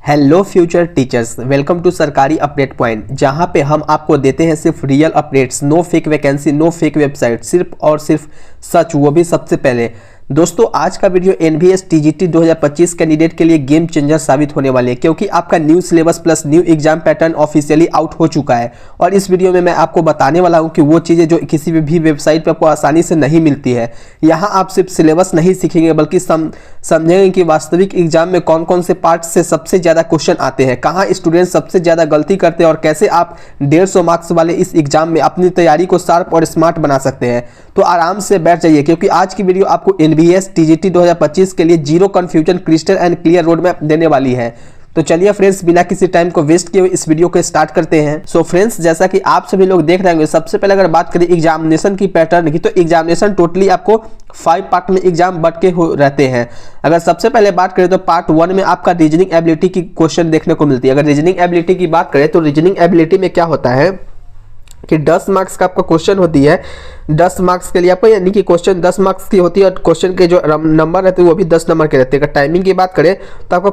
Hello future teachers, welcome to सरकारी update point, जहां पे हम आपको देते हैं सिर्फ real updates, no fake vacancy, no fake website, सिर्फ और सिर्फ सच, वो भी सबसे पहले। दोस्तों, आज का वीडियो एनवीएस टीजीटी 2025 कैंडिडेट के लिए गेम चेंजर साबित होने वाले हैं, क्योंकि आपका new syllabus plus new exam pattern officially out हो चुका है। और इस वीडियो में मैं आपको बताने वाला हूं कि वो चीज़ें जो किसी भी वेबसाइट पर आपको आसानी से नहीं मिलती है। यहाँ आप सिर्फ सिलेबस नहीं सीखेंगे, बल्कि समझेंगे कि वास्तविक एग्जाम में कौन कौन से पार्ट से सबसे ज़्यादा क्वेश्चन आते हैं, कहाँ स्टूडेंट सबसे ज़्यादा गलती करते हैं और कैसे आप 150 मार्क्स वाले इस एग्जाम में अपनी तैयारी को शार्प और स्मार्ट बना सकते हैं। तो आराम से बैठ जाइए, क्योंकि आज की वीडियो आपको एनवीएस टीजीटी 2025 के लिए zero confusion crystal and clear road map देने वाली है। तो चलिए फ्रेंड्स, बिना किसी टाइम को वेस्ट किए हुए इस वीडियो को स्टार्ट करते हैं। सो फ्रेंड्स, जैसा कि आप सभी लोग देख रहे होंगे, सबसे पहले अगर बात करें एग्जामिनेशन की पैटर्न की, तो एग्जामिनेशन टोटली आपको 5 पार्ट में एग्जाम बट के हो रहते हैं। अगर सबसे पहले बात करें तो पार्ट 1 में आपका रीजनिंग एबिलिटी की क्वेश्चन देखने को मिलती है। अगर रीजनिंग एबिलिटी की बात करें तो रीजनिंग एबिलिटी में क्या होता है कि 10 मार्क्स का आपका क्वेश्चन होती है। 10 मार्क्स के लिए आपको, यानी कि क्वेश्चन 10 मार्क्स की होती है और क्वेश्चन के जो नंबर रहते हैं वो भी 10 नंबर के रहते हैं। अगर टाइमिंग की बात करें तो आपको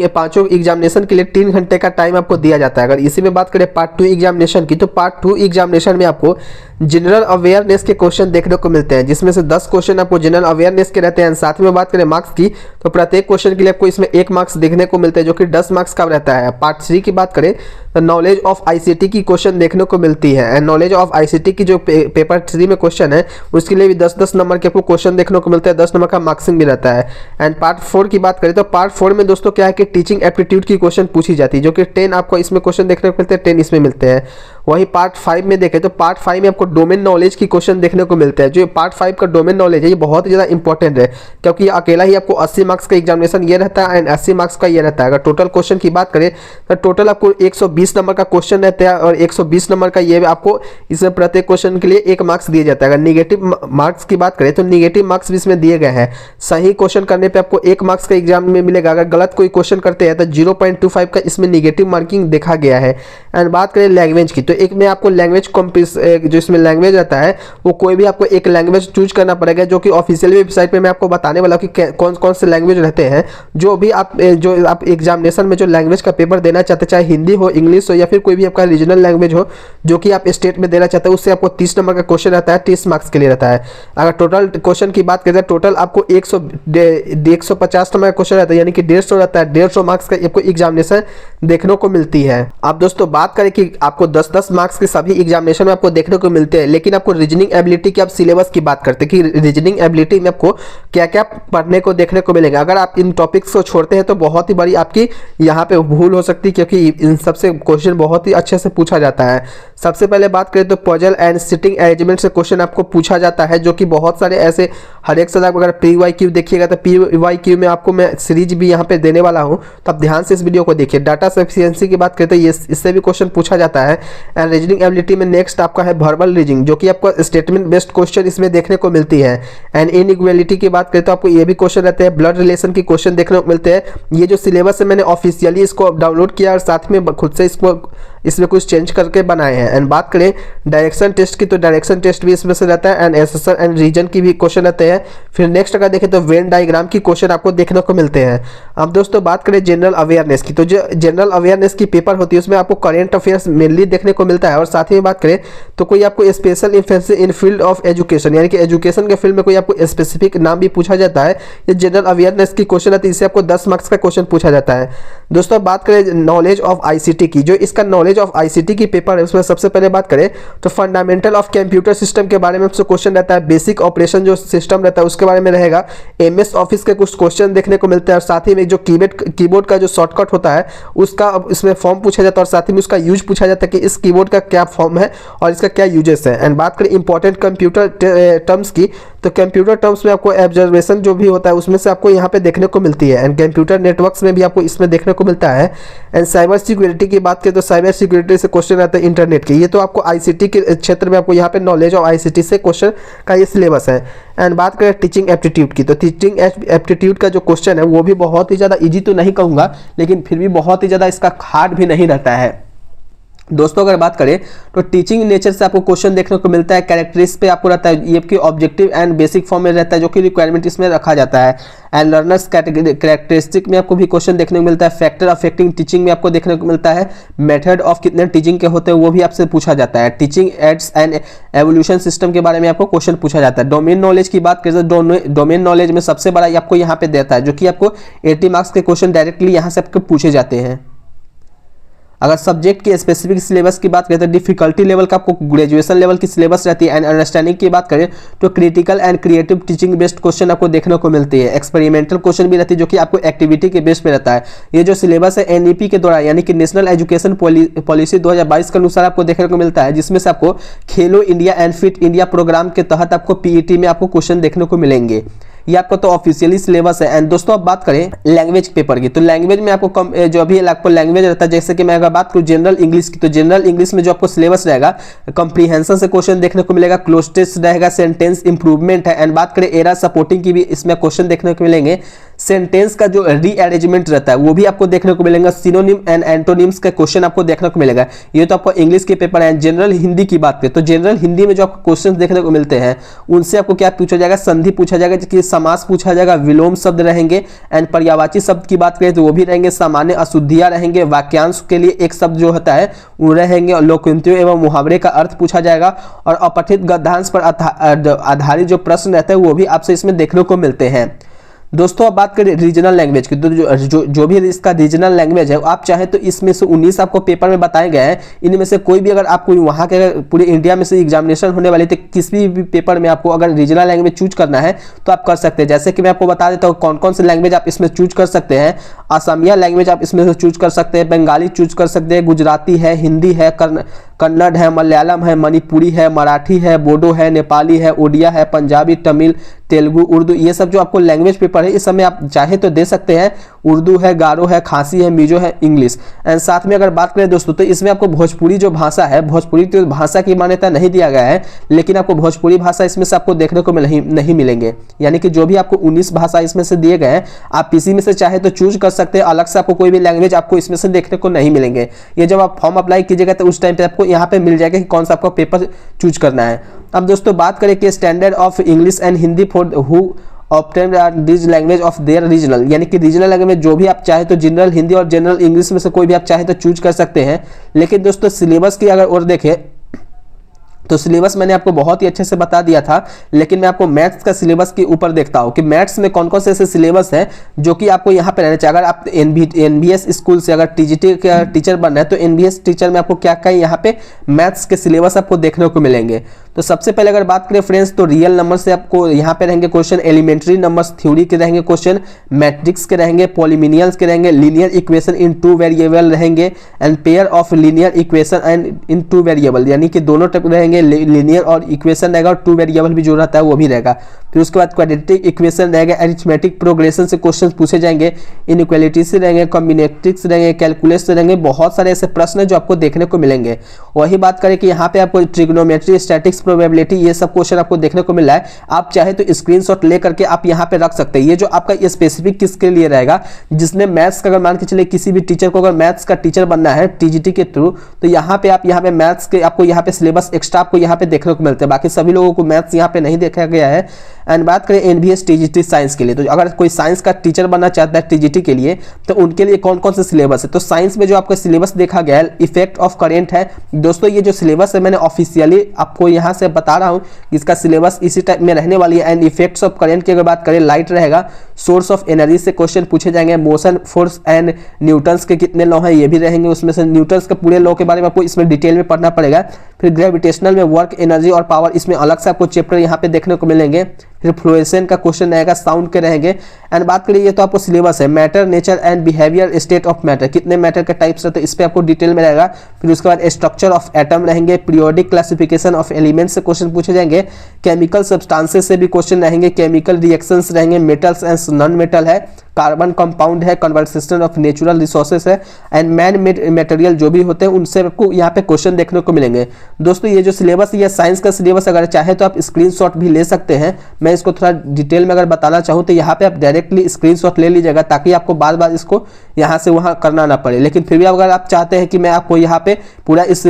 पांचों एग्जामिनेशन के लिए 3 घंटे का टाइम आपको दिया जाता है। अगर इसी में बात करें पार्ट 2 एग्जामिनेशन की, तो पार्ट 2 एग्जामिनेशन में आपको जनरल अवेयरनेस के क्वेश्चन देखने को मिलते हैं, जिसमें से 10 क्वेश्चन आपको जनरल अवेयरनेस के रहते हैं। साथ में बात करें मार्क्स की, तो प्रत्येक क्वेश्चन के लिए आपको इसमें 1 मार्क्स देखने को मिलते हैं, जो कि 10 मार्क्स का रहता है। पार्ट 3 की बात करें तो नॉलेज ऑफ आईसीटी की क्वेश्चन देखने को मिलती है। एंड नॉलेज ऑफ आईसीटी की जो पेपर 3 में क्वेश्चन है, उसके लिए भी 10-10 नंबर के आपको क्वेश्चन देखने को मिलता है, 10 नंबर का मार्क्सिंग भी रहता है। एंड पार्ट 4 की बात करें तो पार्ट 4 में दोस्तों क्या है कि टीचिंग एप्टीट्यूड की क्वेश्चन पूछी जाती है, जो कि 10 आपको इसमें क्वेश्चन देखने को मिलते हैं, 10 इसमें मिलते हैं। वही पार्ट 5 में देखें तो पार्ट 5 में आपको डोमेन नॉलेज की क्वेश्चन देखने को मिलते हैं। जो पार्ट 5 का डोमेन नॉलेज है, ये बहुत ज़्यादा इंपॉर्टेंट है, क्योंकि अकेला ही आपको 80 मार्क्स का एग्जामिनेशन ये रहता है एंड 80 मार्क्स का ये रहता है। अगर टोटल क्वेश्चन की बात करें तो टोटल आपको 120 नंबर का क्वेश्चन रहता है और 120 नंबर का ये आपको इसमें प्रत्येक क्वेश्चन के लिए 1 मार्क्स दिया जाता है। अगर निगेटिव मार्क्स की बात करें तो निगेटिव मार्क्स भी इसमें दिए गए हैं। सही क्वेश्चन करने पे आपको 1 मार्क्स का एग्जाम में मिलेगा। अगर गलत कोई क्वेश्चन करते हैं तो 0.25 का इसमें निगेटिव मार्किंग देखा गया है। एंड बात करें लैंग्वेज की, तो एक में आपको लैंग्वेज जो इसमें लैंग्वेज रहता है, वो कोई भी आपको एक लैंग्वेज चूज करना पड़ेगा, जो कि ऑफिशियल वेबसाइट पे मैं आपको बताने वाला हूँ कि कौन कौन से लैंग्वेज रहते हैं। जो आप एग्जामिनेशन में जो लैंग्वेज का पेपर देना चाहते हैं, चाहे हिंदी हो, इंग्लिश हो या फिर कोई भी आपका रीजनल लैंग्वेज हो जो कि आप स्टेट में देना चाहते हैं, उससे आपको 30 नंबर का क्वेश्चन रहता है, 30 मार्क्स के लिए रहता है। अगर टोटल क्वेश्चन की बात करें तो टोटल आपको 150 नंबर का क्वेश्चन रहता है, यानी कि 150 रहता है। 150 मार्क्स का आपको एग्जामिनेशन देखने को मिलती है। अब दोस्तों बात करें कि आपको 10-10 मार्क्स के सभी एग्जामिनेशन में आपको देखने को मिलते हैं, लेकिन आपको रीजनिंग एबिलिटी की आप सिलेबस की बात करते हैं कि रीजनिंग एबिलिटी में आपको क्या क्या पढ़ने को देखने को मिलेगा। अगर आप इन टॉपिक्स को छोड़ते हैं तो बहुत ही बड़ी आपकी यहाँ पे भूल हो सकती है, क्योंकि इन सबसे क्वेश्चन बहुत ही अच्छे से पूछा जाता है। सबसे पहले बात करें तो पजल एंड सिटिंग अरेंजमेंट से क्वेश्चन आपको पूछा जाता है, जो कि बहुत सारे ऐसे हर एक साल अगर PYQ देखिएगा तो PYQ में आपको मैं सीरीज भी यहाँ पे देने वाला हूँ, तो आप ध्यान से इस वीडियो को देखिए। डाटा सफिशिएंसी की बात करें तो इससे भी क्वेश्चन पूछा जाता है। एंड रीजनिंग एबिलिटी में नेक्स्ट आपका है वर्बल रीजनिंग, जो कि आपको स्टेटमेंट बेस्ड क्वेश्चन इसमें देखने को मिलती है। एंड इनइक्वालिटी की बात करें तो आपको ये भी क्वेश्चन रहते हैं। ब्लड रिलेशन की क्वेश्चन देखने को मिलते हैं। ये जो सिलेबस है मैंने ऑफिशियली इसको डाउनलोड किया और साथ में खुद से इसमें कुछ चेंज करके बनाए हैं। एंड बात करें डायरेक्शन टेस्ट की, तो डायरेक्शन टेस्ट भी इसमें से रहता है। एंड एसेसर एंड रीजन की भी क्वेश्चन रहते हैं। फिर नेक्स्ट अगर देखें तो वेन डायग्राम की क्वेश्चन आपको देखने को मिलते हैं। अब दोस्तों बात करें जनरल अवेयरनेस की, तो जो जनरल अवेयरनेस की पेपर होती है उसमें आपको करेंट अफेयर्स मेनली देखने को मिलता है। और साथ ही बात करें तो कोई आपको special interest in field of education, यानी कि एजुकेशन के फील्ड में कोई आपको स्पेसिफिक नाम भी पूछा जाता है। ये जनरल अवेयरनेस की क्वेश्चन है, इससे आपको 10 मार्क्स का क्वेश्चन पूछा जाता है। दोस्तों बात करें नॉलेज ऑफ आईसीटी की, जो इसका नॉलेज ऑफ आईसीटी की पेपर है, उसमें सबसे पहले बात करें तो फंडामेंटल ऑफ कंप्यूटर सिस्टम के बारे में आपसे क्वेश्चन रहता है। बेसिक ऑपरेशन जो सिस्टम रहता है उसके बारे में रहेगा। MS ऑफिस के कुछ क्वेश्चन देखने को मिलते हैं। और साथ ही में जो कीबोर्ड का जो शॉर्टकट होता है उसका इसमें फॉर्म पूछा जाता है, और साथ ही में उसका यूज पूछा जाता है कि इस कीबोर्ड का क्या फॉर्म है और इसका क्या यूजेस है। एंड बात करें इंपॉर्टेंट कंप्यूटर टर्म्स की, तो कंप्यूटर टर्म्स में आपको ऑब्जर्वेशन जो भी होता है उसमें से आपको यहाँ पे देखने को मिलती है। एंड कंप्यूटर नेटवर्क्स में भी आपको इसमें देखने को मिलता है। एंड साइबर सिक्योरिटी की बात करें तो साइबर सिक्योरिटी से क्वेश्चन रहता है इंटरनेट के। ये तो आपको आईसीटी के क्षेत्र में आपको यहाँ पे नॉलेज ऑफ आईसीटी से क्वेश्चन का ये सिलेबस है। एंड बात करें टीचिंग एप्टीट्यूड की, तो टीचिंग एप्टीट्यूड का जो क्वेश्चन है वो भी बहुत ही ज़्यादा ईजी तो नहीं कहूँगा, लेकिन फिर भी बहुत ही ज़्यादा इसका हार्ड भी नहीं रहता है। दोस्तों अगर बात करें तो टीचिंग नेचर से आपको क्वेश्चन देखने को मिलता है। कैरेक्टरिस्टिक्स पे आपको रहता है, ये आपकी ऑब्जेक्टिव एंड बेसिक फॉर्म में रहता है जो कि रिक्वायरमेंट इसमें रखा जाता है। एंड लर्नर्स कैरेक्टरिस्टिक में आपको भी क्वेश्चन देखने को मिलता है। फैक्टर अफेक्टिंग टीचिंग में आपको देखने को मिलता है। मेथड ऑफ कितने टीचिंग के होते हैं वो भी आपसे पूछा जाता है। Teaching ads and evolution system के बारे में आपको क्वेश्चन पूछा जाता है। डोमेन नॉलेज की बात करें तो डोमेन नॉलेज में सबसे बड़ा आपको यहाँ पे देता है, जो कि आपको 80 मार्क्स के क्वेश्चन डायरेक्टली यहाँ से आपको पूछे जाते हैं। अगर सब्जेक्ट के स्पेसिफिक सिलेबस की बात करें तो डिफिकल्टी लेवल का आपको ग्रेजुएशन लेवल की सिलेबस रहती है। एंड अंडरस्टैंडिंग की बात करें तो critical and creative teaching based question आपको देखने को मिलती है। एक्सपेरिमेंटल क्वेश्चन भी रहती है जो कि आपको एक्टिविटी के बेस पे रहता है। ये जो सिलेबस है एनईपी के द्वारा यानी कि नेशनल एजुकेशन पॉलिसी 2022 के अनुसार आपको देखने को मिलता है, जिसमें से आपको Khelo India and fit India programme के तहत आपको पीईटी में आपको क्वेश्चन देखने को मिलेंगे। ये आपका तो ऑफिशियली सिलेबस है। एंड दोस्तों अब बात करें लैंग्वेज पेपर की, तो लैंग्वेज में आपको जो अभी आपको लैंग्वेज रहता है, जैसे कि मैं अगर बात करूं जनरल इंग्लिश की, तो जनरल इंग्लिश में जो आपको सिलेबस रहेगा कंप्रीहेंशन से क्वेश्चन देखने को मिलेगा, क्लोज टेस्ट रहेगा, सेंटेंस इंप्रूवमेंट है। एंड बात करें एरा सपोर्टिंग की भी इसमें क्वेश्चन देखने को मिलेंगे। सेंटेंस का जो रीअरेंजमेंट रहता है वो भी आपको देखने को मिलेगा। सिनोनिम एंड एंटोनिम्स का क्वेश्चन आपको देखने को मिलेगा। ये तो आपको इंग्लिश के पेपर है। जनरल हिंदी की बात करें तो जनरल हिंदी में जो आपको क्वेश्चन देखने को मिलते हैं उनसे आपको क्या पूछा जाएगा, संधि पूछा जाएगा, कि समास पूछा जाएगा, विलोम शब्द रहेंगे। एंड पर्यायवाची शब्द की बात करें तो वो भी रहेंगे, सामान्य अशुद्धियां रहेंगे, वाक्यांश के लिए एक शब्द जो होता है वो रहेंगे, लोकोक्तियों एवं मुहावरे का अर्थ पूछा जाएगा। और अपठित गद्यांश पर आधारित जो प्रश्न रहते हैं वो भी आपसे इसमें देखने को मिलते हैं। दोस्तों अब बात करें रीजनल लैंग्वेज की, तो जो भी इसका रीजनल लैंग्वेज है आप चाहे तो इसमें से 19 आपको पेपर में बताए गए हैं। इनमें से कोई भी अगर आपको वहाँ के पूरे इंडिया में से एग्जामिनेशन होने वाली तो किसी भी पेपर में आपको अगर रीजनल लैंग्वेज चूज करना है तो आप कर सकते हैं। जैसे कि मैं आपको बता देता हूँ कौन कौन से लैंग्वेज आप इसमें चूज कर सकते हैं। असमिया लैंग्वेज आप इसमें से चूज कर सकते हैं, बंगाली चूज कर सकते हैं, गुजराती है, हिंदी है, कन्नड़ है, मलयालम है, मणिपुरी है, मराठी है, बोडो है, नेपाली है, उड़िया है, पंजाबी, तमिल, तेलुगु, उर्दू, ये सब जो आपको लैंग्वेज पेपर है इस समय आप चाहे तो दे सकते हैं। उर्दू है, गारो है, खासी है, मिजो है, इंग्लिश। एंड साथ में अगर बात करें दोस्तों तो इसमें आपको भोजपुरी जो भाषा है, भोजपुरी तो भाषा की मान्यता नहीं दिया गया है, लेकिन आपको भोजपुरी भाषा इसमें से आपको देखने को नहीं मिलेंगे। यानी कि जो भी आपको 19 भाषा इसमें से दिए गए हैं आप किसी में से चाहे तो चूज कर सकते हैं। अलग से आपको कोई भी लैंग्वेज आपको इसमें से देखने को नहीं मिलेंगे। ये जब आप फॉर्म अप्लाई कीजिएगा तो उस टाइम पे आपको यहाँ पे मिल जाएगा कि कौन सा आपको पेपर चूज करना है। अब दोस्तों बात करें कि standard of English and Hindi for who obtain this language of their regional, यानी कि रीजनल लैंग्वेज जो भी आप चाहे तो जनरल हिंदी और जनरल इंग्लिश में से कोई भी आप चाहे तो चूज कर सकते हैं। लेकिन दोस्तों सिलेबस की अगर और देखें तो सिलेबस मैंने आपको बहुत ही अच्छे से बता दिया था, लेकिन मैं आपको मैथ्स का सिलेबस के ऊपर देखता हूँ कि मैथ्स में कौन कौन से ऐसे सिलेबस हैं जो कि आपको यहाँ पे रहना चाहिए। अगर आप एनबीएस स्कूल से अगर टीजीटी का टीचर बनना है तो एनबीएस टीचर में आपको क्या क्या यहाँ पे मैथ्स के सिलेबस आपको देखने को मिलेंगे। तो सबसे पहले अगर बात करें फ्रेंड्स तो रियल नंबर से आपको यहाँ पे रहेंगे क्वेश्चन, एलिमेंट्री नंबर्स थ्योरी के रहेंगे क्वेश्चन, मैट्रिक्स के रहेंगे, पॉलिमिनियल्स के रहेंगे, लीनियर इक्वेशन इन 2 वेरिएबल रहेंगे, and pair of linear equation and in 2 variable, यानी कि दोनों टाइप रहेंगे, लीनियर और इक्वेशन रहेगा और 2 वेरिएबल भी जो रहता है वो भी रहेगा। फिर उसके बाद क्वाड्रेटिक इक्वेशन रहेगा, अरिथमेटिक प्रोग्रेशन से क्वेश्चन पूछे जाएंगे, इनइक्वालिटी से रहेंगे, कॉम्बिनेटिक्स रहेंगे, कैलकुलस से रहेंगे। बहुत सारे ऐसे प्रश्न जो आपको देखने को मिलेंगे। वही बात करें कि यहाँ पे आपको ट्रिग्नोमेट्री, स्टैटिक्स, प्रोबेबिलिटी, ये सब क्वेश्चन आपको देखने को मिल रहा है। आप चाहे तो स्क्रीनशॉट ले करके आप यहाँ पे रख सकते हैं। ये जो आपका ये स्पेसिफिक किसके लिए रहेगा, जिसने मैथ्स का अगर मान के चले किसी भी टीचर को अगर मैथ्स का टीचर बनना है टीजीटी के थ्रू, तो यहाँ पे आप यहाँ पे मैथ्स के आपको यहाँ पे सिलेबस एक्स्ट्रा आपको यहाँ पे देखने को मिलते हैं। बाकी सभी लोगों को मैथ्स यहाँ पे नहीं देखा गया है। एंड बात करें एनबीएस टीजीटी साइंस के लिए, तो अगर कोई साइंस का टीचर बनना चाहता है टीजीटी के लिए तो उनके लिए कौन कौन से सिलेबस है। तो साइंस में जो आपका सिलेबस देखा गया है इफेक्ट ऑफ करेंट है। दोस्तों ये जो सिलेबस है मैंने ऑफिशियली आपको यहाँ से बता रहा हूँ, इसका सिलेबस इसी टाइप में रहने वाली है। एंड इफेक्ट्स ऑफ करेंट की अगर बात करें लाइट रहेगा, सोर्स ऑफ एनर्जी से क्वेश्चन पूछे जाएंगे, मोशन फोर्स एंड न्यूटन्स के कितने लॉ हैं ये भी रहेंगे, उसमें से न्यूटन्स के पूरे लॉ के बारे में आपको इसमें डिटेल में पढ़ना पड़ेगा। फिर ग्रेविटेशनल में वर्क, एनर्जी और पावर, इसमें अलग से आपको चैप्टर यहाँ पे देखने को मिलेंगे। फिर फ्लोरेसेंट का क्वेश्चन रहेगा, साउंड के रहेंगे। एंड बात करिए ये तो आपको सिलेबस है, matter, nature and behaviour, state of matter, कितने मैटर के टाइप्स रहते हैं इस पे आपको डिटेल में रहेगा। फिर उसके बाद स्ट्रक्चर ऑफ एटम रहेंगे, पीरियोडिक क्लासिफिकेशन ऑफ एलिमेंट्स से क्वेश्चन पूछे जाएंगे, केमिकल सब्सटेंसेस से भी क्वेश्चन रहेंगे, केमिकल रिएक्शंस रहेंगे, मेटल्स एंड नॉन मेटल है, कार्बन कंपाउंड है, कन्वर्सेशन ऑफ नेचुरल रिसोर्सेस है, एंड मैन मेड मटेरियल जो भी होते हैं उनसे आपको यहाँ पे क्वेश्चन देखने को मिलेंगे। दोस्तों ये जो सिलेबस है ये साइंस का सिलेबस, अगर चाहे तो आप स्क्रीनशॉट भी ले सकते हैं। मैं मैं इसको थोड़ा डिटेल में अगर बताना चाहूँ तो यहाँ पे आप डायरेक्टली स्क्रीनशॉट ले लीजिएगा, ताकि आपको बार बार इसको यहाँ से वहाँ करना ना पड़े। लेकिन फिर भी अगर आप चाहते हैं कि मैं आपको यहाँ पे पूरा इस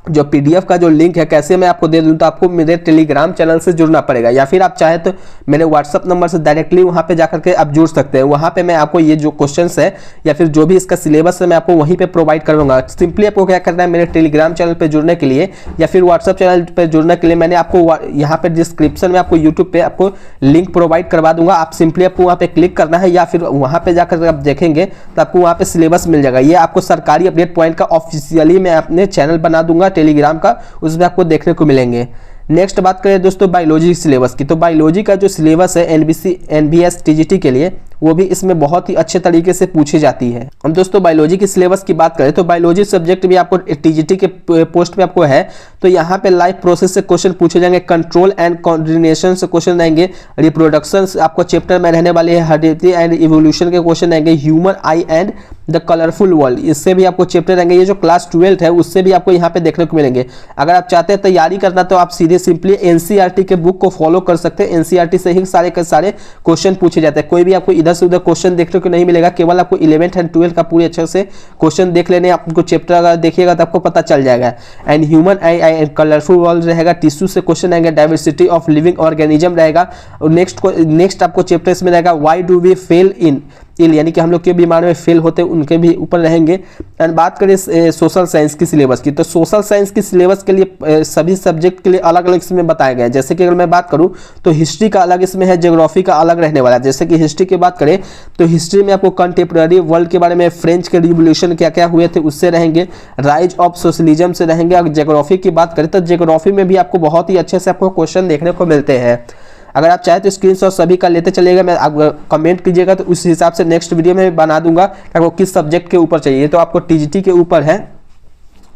जो पीडीएफ का जो लिंक है कैसे मैं आपको दे दूं, तो आपको मेरे टेलीग्राम चैनल से जुड़ना पड़ेगा, या फिर आप चाहे तो मेरे व्हाट्सअप नंबर से डायरेक्टली वहां पे जाकर के आप जुड़ सकते हैं। वहां पे मैं आपको ये जो क्वेश्चंस है या फिर जो भी इसका सिलेबस है मैं आपको वहीं पे प्रोवाइड करूंगा। सिंपली आपको क्या करना है, मेरे टेलीग्राम चैनल पर जुड़ने के लिए या फिर व्हाट्सअप चैनल पर जुड़ने के लिए मैंने आपको यहाँ पे डिस्क्रिप्शन में आपको यूट्यूब पे आपको लिंक प्रोवाइड करवा दूंगा। आप सिंपली आपको वहाँ पे क्लिक करना है, या फिर वहाँ पे जाकर आप देखेंगे तो आपको वहाँ पे सिलेबस मिल जाएगा। ये आपको सरकारी अपडेट पॉइंट का ऑफिशियली मैं अपने चैनल बना दूंगा टेलीग्राम का, उसमें आपको देखने को मिलेंगे। नेक्स्ट बात करें दोस्तों बायोलॉजी सिलेबस की, तो बायोलॉजी का जो सिलेबस है एनबीएस टीजीटी के लिए वो भी इसमें बहुत ही अच्छे तरीके से पूछी जाती है। हम दोस्तों बायोलॉजी के सिलेबस की बात करें तो बायोलॉजी सब्जेक्ट भी आपको टीजीटी के पोस्ट पे आपको है, तो यहाँ पे लाइफ प्रोसेस से क्वेश्चन पूछे जाएंगे, कंट्रोल एंड कोऑर्डिनेशन से क्वेश्चन आएंगे, रिप्रोडक्शन आपको चैप्टर में रहने वाले हेरिडिटी एंड इवोल्यूशन के क्वेश्चन आएंगे, human I and the colourful world इससे भी आपको चैप्टर आएंगे। ये जो क्लास 12 है उससे भी आपको यहाँ पे देखने को मिलेंगे। अगर आप चाहते हैं तैयारी करना तो आप सीधे सिंपली एनसीईआरटी के बुक को फॉलो कर सकते हैं। एनसीईआरटी से ही सारे के सारे क्वेश्चन पूछे जाते हैं, कोई भी आपको इधर से उधर क्वेश्चन देखने को नहीं मिलेगा। केवल आपको 11th एंड 12th का पूरे अच्छे से क्वेश्चन देख लेने, आपको चैप्टर अगर देखिएगा तो आपको पता चल जाएगा। And human I and colourful world रहेगा, टिश्यू से क्वेश्चन आएंगे, डाइवर्सिटी ऑफ लिविंग ऑर्गेनिज्म रहेगा। और नेक्स्ट आपको चैप्टर इसमें रहेगा व्हाई डू वी फेल इन इल, यानी कि हम लोग के बीमार में फेल होते हैं उनके भी ऊपर रहेंगे। एंड बात करें सोशल साइंस की सिलेबस की, तो सोशल साइंस की सिलेबस के लिए सभी सब्जेक्ट के लिए अलग अलग इसमें बताया गया है। जैसे कि अगर मैं बात करूं तो हिस्ट्री का अलग इसमें है, ज्योग्राफी का अलग रहने वाला है। जैसे कि हिस्ट्री की बात करें तो हिस्ट्री में आपको कंटेम्प्रेरी वर्ल्ड के बारे में, फ्रेंच के रिवोल्यूशन क्या क्या हुए थे उससे रहेंगे, राइज ऑफ सोशलिज्म से रहेंगे। अगर ज्योग्राफी की बात करें तो ज्योग्राफी में भी आपको बहुत ही अच्छे से आपको क्वेश्चन देखने को मिलते हैं। अगर आप चाहे तो स्क्रीनशॉट सभी का लेते चलिएगा, मैं आप कमेंट कीजिएगा तो उस हिसाब से नेक्स्ट वीडियो में बना दूंगा कि आपको किस सब्जेक्ट के ऊपर चाहिए। तो आपको टीजीटी के ऊपर है।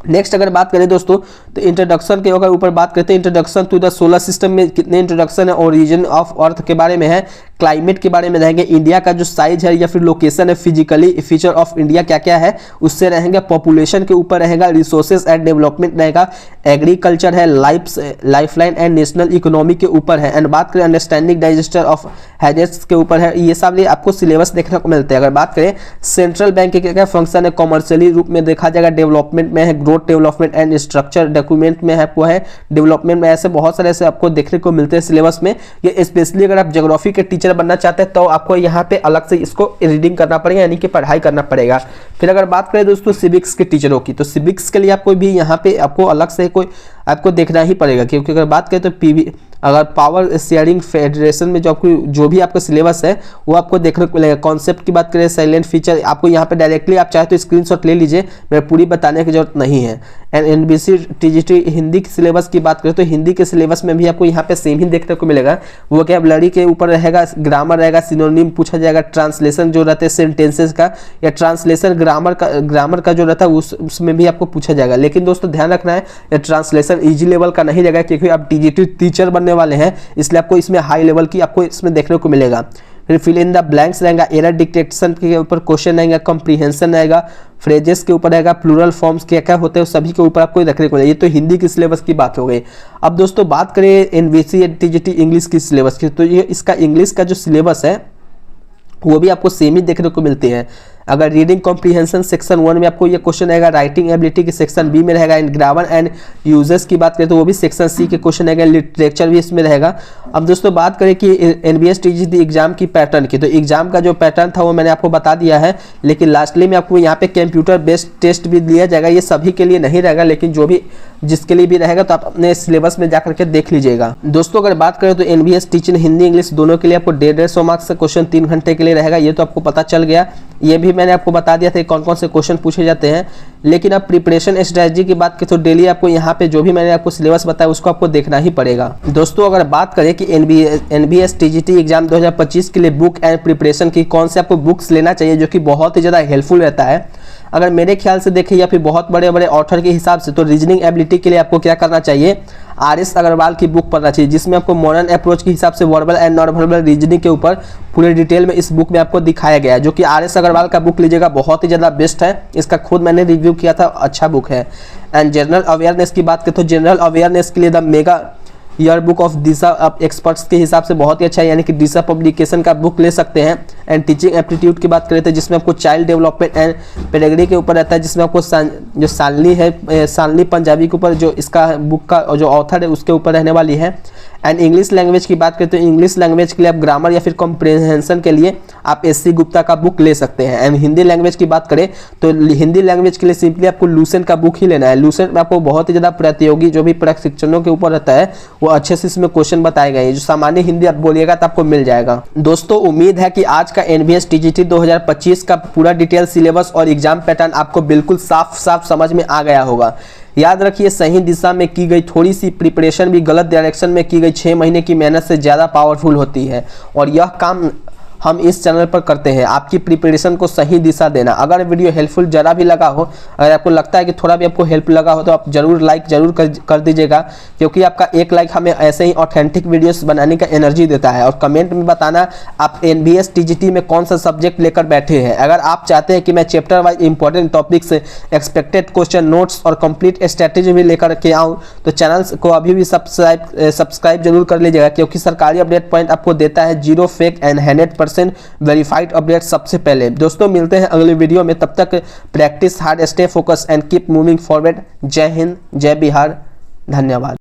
नेक्स्ट अगर बात करें दोस्तों तो इंट्रोडक्शन के ऊपर बात करते हैं। Introduction to the solar system में कितने इंट्रोडक्शन है, ओरिजिन ऑफ अर्थ के बारे में है, क्लाइमेट के बारे में रहेंगे, इंडिया का जो साइज है या फिर लोकेशन है, फिजिकली फीचर ऑफ इंडिया क्या क्या है उससे रहेंगे, पॉपुलेशन के ऊपर रहेगा, रिसोर्सेज एंड डेवलपमेंट रहेगा, एग्रीकल्चर है, लाइफलाइन एंड नेशनल इकोनॉमी के ऊपर है। एंड बात करें अंडरस्टैंडिंग डाइजेस्टर ऑफ हैजेट्स के ऊपर है। ये सब आपको सिलेबस देखने को मिलते हैं। अगर बात करें सेंट्रल बैंक के क्या क्या फंक्शन है, कॉमर्शियली रूप में देखा जाएगा, डेवलपमेंट में है, डेवलपमेंट एंड स्ट्रक्चर डॉक्यूमेंट में है, वो है डेवलपमेंट में। ऐसे बहुत सारे ऐसे आपको देखने को मिलते हैं सिलेबस में। ये स्पेशली अगर आप ज्योग्राफी के टीचर बनना चाहते हैं तो आपको यहाँ पे अलग से इसको रीडिंग करना पड़ेगा, यानी कि पढ़ाई करना पड़ेगा। फिर अगर बात करें दोस्तों सिविक्स के टीचरों की, तो सिविक्स के लिए आपको भी यहाँ पे आपको अलग से कोई आपको देखना ही पड़ेगा, क्योंकि अगर बात करें तो पीवी अगर पावर शेयरिंग फेडरेशन में जो भी आपका सिलेबस है वो आपको देखने को मिलेगा। कॉन्सेप्ट की बात करें, साइलेंट फीचर आपको यहाँ पे डायरेक्टली आप चाहे तो स्क्रीनशॉट ले लीजिए, मेरे पूरी बताने की जरूरत नहीं है। एंड एनबीसी टीजीटी हिंदी के सिलेबस की बात करें तो हिंदी के सिलेबस में भी आपको यहाँ पे सेम ही देखने को मिलेगा। वो वोकैबुलरी के ऊपर रहेगा, ग्रामर रहेगा, सिनोनिम पूछा जाएगा, ट्रांसलेशन जो रहता है सेंटेंसेस का या ट्रांसलेशन ग्रामर का जो रहता है उसमें भी आपको पूछा जाएगा। लेकिन दोस्तों ध्यान रखना है ये ट्रांसलेशन इजी लेवल का नहीं रहेगा, क्योंकि आप टीजीटी टीचर बनने वाले हैं, इसलिए आपको इसमें हाई लेवल की आपको इसमें देखने को मिलेगा। फिर फिल इन द ब्लैंक्स रहेगा, एरर डिटेक्शन के ऊपर क्वेश्चन आएगा, कंप्रीहेंशन आएगा, फ्रेजेस के ऊपर रहेगा, प्लूरल फॉर्म्स क्या क्या होते हैं सभी के ऊपर आपको देखने को मिलेगा। ये तो हिंदी की सिलेबस की बात हो गई। अब दोस्तों बात करें एनबीसी टीजीटी इंग्लिश की सिलेबस की, तो ये इसका इंग्लिश का जो सिलेबस है वो भी आपको सेम ही देखने को मिलते हैं। अगर रीडिंग कॉम्प्रीहेंशन सेक्शन 1 में आपको ये क्वेश्चन आएगा, राइटिंग एबिलिटी के सेक्शन बी में रहेगा, एंड ग्रामर एंड यूजेस की बात करें तो वो भी सेक्शन सी के क्वेश्चन आएगा, लिटरेचर भी इसमें रहेगा। अब दोस्तों बात करें कि एनबीएस टीजीटी एग्जाम की पैटर्न की, तो एग्जाम का जो पैटर्न था वो मैंने आपको बता दिया है, लेकिन लास्टली में आपको यहाँ पे कंप्यूटर बेस्ड टेस्ट भी दिया जाएगा। ये सभी के लिए नहीं रहेगा, लेकिन जो भी जिसके लिए भी रहेगा तो आप अपने सिलेबस में जाकर के देख लीजिएगा। दोस्तों अगर बात करें तो एनबीएस टीचिंग हिंदी इंग्लिश दोनों के लिए आपको 150 मार्क्स का क्वेश्चन 3 घंटे के लिए रहेगा। ये तो आपको पता चल गया, ये भी मैंने आपको बता दिया था कौन कौन से क्वेश्चन पूछे जाते हैं। लेकिन अब प्रिपरेशन स्ट्रेटजी की बात करें तो डेली आपको यहाँ पे जो भी मैंने आपको सिलेबस बताया उसको आपको देखना ही पड़ेगा। दोस्तों अगर बात करें कि एनबीएस टीजीटी एग्जाम 2025 के लिए बुक एंड प्रिपरेशन की कौन से आपको बुक्स लेना चाहिए जो कि बहुत ही ज़्यादा हेल्पफुल रहता है, अगर मेरे ख्याल से देखें या फिर बहुत बड़े बड़े ऑथर के हिसाब से, तो रीजनिंग एबिलिटी के लिए आपको क्या करना चाहिए, आर.एस. अग्रवाल की बुक पढ़ना चाहिए, जिसमें आपको मॉडर्न अप्रोच के हिसाब से verbal and non verbal reasoning के ऊपर पूरे डिटेल में इस बुक में आपको दिखाया गया है। जो कि आर.एस. अग्रवाल का बुक लीजिएगा, बहुत ही ज़्यादा बेस्ट है, इसका खुद मैंने रिव्यू किया था, अच्छा बुक है। एंड जनरल अवेयरनेस की बात करें तो जनरल अवेयरनेस के लिए the year book of Disha experts के हिसाब से बहुत ही अच्छा है, यानी कि दिशा पब्लिकेशन का बुक ले सकते हैं। एंड टीचिंग एप्टीट्यूड की बात करें तो जिसमें आपको चाइल्ड डेवलपमेंट एंड पेडागोजी के ऊपर रहता है, जिसमें आपको जो शालिनी है, शालिनी पंजाबी के ऊपर जो इसका बुक का जो ऑथर है उसके ऊपर रहने वाली है। एंड इंग्लिश लैंग्वेज की बात करें तो इंग्लिश लैंग्वेज के लिए आप ग्रामर या फिर कॉम्प्रिहेंशन के लिए आप एससी गुप्ता का बुक ले सकते हैं। एंड हिंदी लैंग्वेज की बात करें तो हिंदी लैंग्वेज के लिए सिंपली आपको लूसेंट का बुक ही लेना है। लूसेंट में आपको बहुत ही ज़्यादा प्रतियोगी जो भी प्रशिक्षणों के ऊपर रहता है वो अच्छे से इसमें क्वेश्चन बताए गए हैं। जो सामान्य हिंदी आप बोलिएगा तो आपको मिल जाएगा। दोस्तों उम्मीद है कि आज का एनवीएस टीजीटी 2025 का पूरा डिटेल सिलेबस और एग्जाम पैटर्न आपको बिल्कुल साफ साफ समझ में आ गया होगा। याद रखिए सही दिशा में की गई थोड़ी सी प्रिपरेशन भी गलत डायरेक्शन में की गई 6 महीने की मेहनत से ज़्यादा पावरफुल होती है, और यह काम हम इस चैनल पर करते हैं, आपकी प्रिपरेशन को सही दिशा देना। अगर वीडियो हेल्पफुल जरा भी लगा हो, अगर आपको लगता है कि थोड़ा भी आपको हेल्प लगा हो तो आप जरूर लाइक जरूर कर दीजिएगा, क्योंकि आपका एक लाइक हमें ऐसे ही ऑथेंटिक वीडियोस बनाने का एनर्जी देता है। और कमेंट में बताना आप एनवीएस टीजीटी में कौन सा सब्जेक्ट लेकर बैठे हैं। अगर आप चाहते हैं कि मैं chapter wise important topics, expected question, notes और कंप्लीट स्ट्रैटेजी भी लेकर के आऊँ तो चैनल को अभी भी सब्सक्राइब जरूर कर लीजिएगा, क्योंकि सरकारी अपडेट पॉइंट आपको देता है 0 फेक एंड 100% वेरीफाइड अपडेट सबसे पहले। दोस्तों मिलते हैं अगले वीडियो में, तब तक practice hard, stay focus and keep moving forward. जय हिंद, जय बिहार, धन्यवाद।